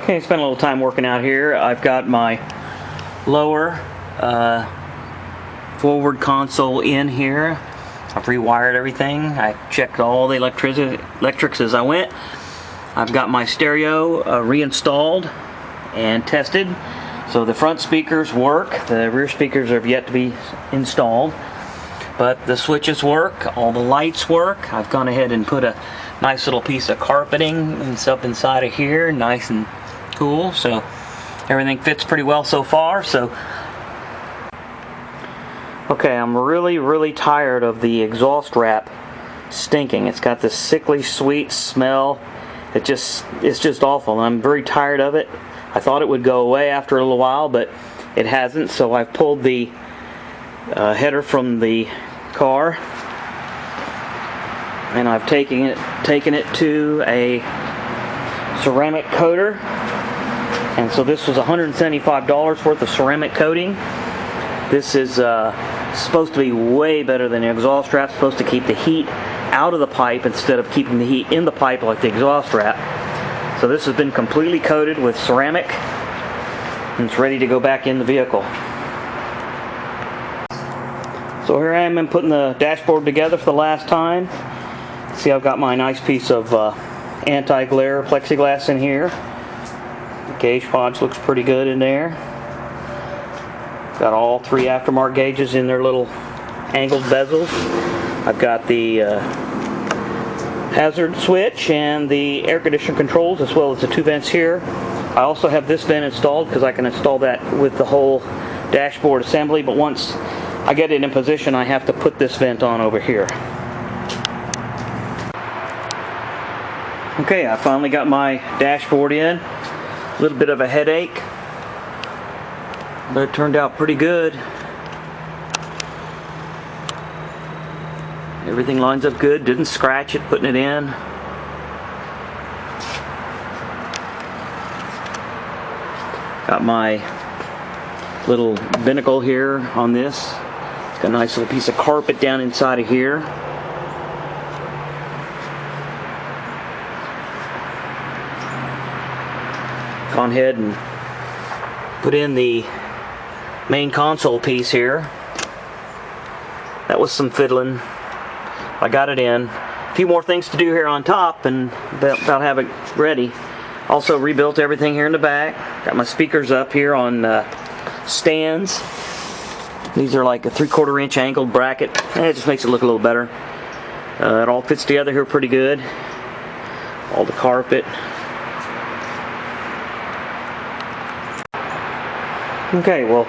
Okay, spent a little time working out here. I've got my lower forward console in here. I've rewired everything. I checked all the electrics as I went. I've got my stereo reinstalled and tested. So the front speakers work. The rear speakers have yet to be installed. But the switches work. All the lights work. I've gone ahead and put a nice little piece of carpeting and up inside of here. Nice and cool. So everything fits pretty well so far. Okay, I'm really tired of the exhaust wrap stinking. It's got this sickly sweet smell. It's just awful. I'm very tired of it. I thought it would go away after a little while, but it hasn't. So I've pulled the header from the car, and I've taken it to a ceramic coater. And so this was $175 worth of ceramic coating. This is supposed to be way better than the exhaust wrap. It's supposed to keep the heat out of the pipe instead of keeping the heat in the pipe like the exhaust wrap. So this has been completely coated with ceramic, and it's ready to go back in the vehicle. So here I am, I'm putting the dashboard together for the last time. See, I've got my nice piece of anti-glare plexiglass in here. The gauge pouch looks pretty good in there. Got all three aftermarket gauges in their little angled bezels. I've got the hazard switch and the air conditioner controls, as well as the two vents here. I also have this vent installed because I can install that with the whole dashboard assembly, but once I get it in position, I have to put this vent on over here. Okay, I finally got my dashboard in. A little bit of a headache, but it turned out pretty good. Everything lines up good. Didn't scratch it putting it in. Got my little binnacle here on this. It's got a nice little piece of carpet down inside of here. Gone ahead and put in the main console piece here. That was some fiddling. I got it in. A few more things to do here on top and about have it ready. Also rebuilt everything here in the back. Got my speakers up here on stands. These are like a 3/4 inch angled bracket. It just makes it look a little better. It all fits together here pretty good. All the carpet. Okay, well,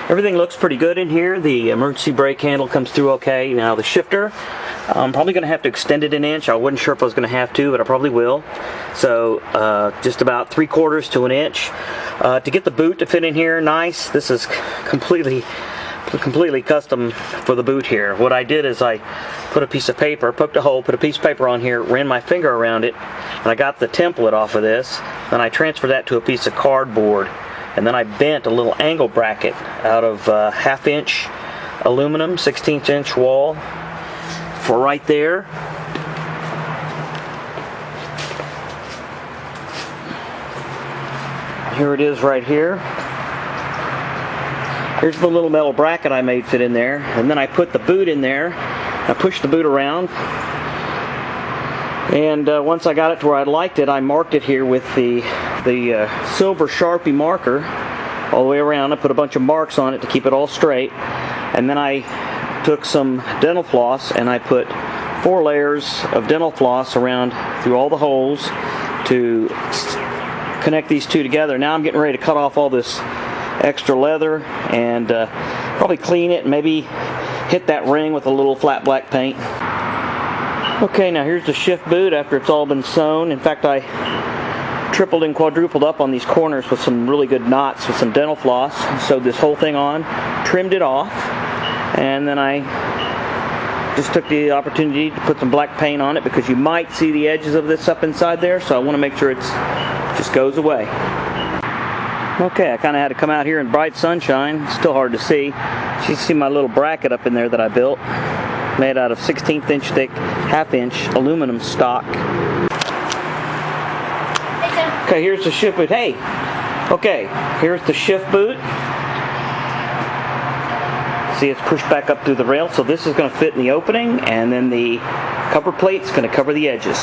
everything looks pretty good in here. The emergency brake handle comes through okay. Now the shifter, I'm probably going to have to extend it an inch. I wasn't sure if I was going to have to, but I probably will. So just about 3/4 to an inch. To get the boot to fit in here nice, this is completely custom for the boot here. What I did is I put a piece of paper, poked a hole, put a piece of paper on here, ran my finger around it, and I got the template off of this. Then I transferred that to a piece of cardboard. And then I bent a little angle bracket out of 1/2 inch aluminum, 1/16 inch wall for right there. Here it is right here. Here's the little metal bracket I made fit in there. And then I put the boot in there. I pushed the boot around. And once I got it to where I liked it, I marked it here with the silver Sharpie marker all the way around. I put a bunch of marks on it to keep it all straight. And then I took some dental floss and I put 4 layers of dental floss around through all the holes to connect these two together. Now I'm getting ready to cut off all this extra leather and probably clean it and maybe hit that ring with a little flat black paint. Okay, now here's the shift boot after it's all been sewn. In fact, I tripled and quadrupled up on these corners with some really good knots with some dental floss. Sewed this whole thing on, trimmed it off, and then I just took the opportunity to put some black paint on it because you might see the edges of this up inside there, so I want to make sure it just goes away. Okay, I kind of had to come out here in bright sunshine. It's still hard to see. You can see my little bracket up in there that I built. Made out of 1/16 inch thick, 1/2 inch aluminum stock. Okay, here's the shift boot. Hey, okay, here's the shift boot. See, it's pushed back up through the rail, so this is going to fit in the opening, and then the cover plate's going to cover the edges.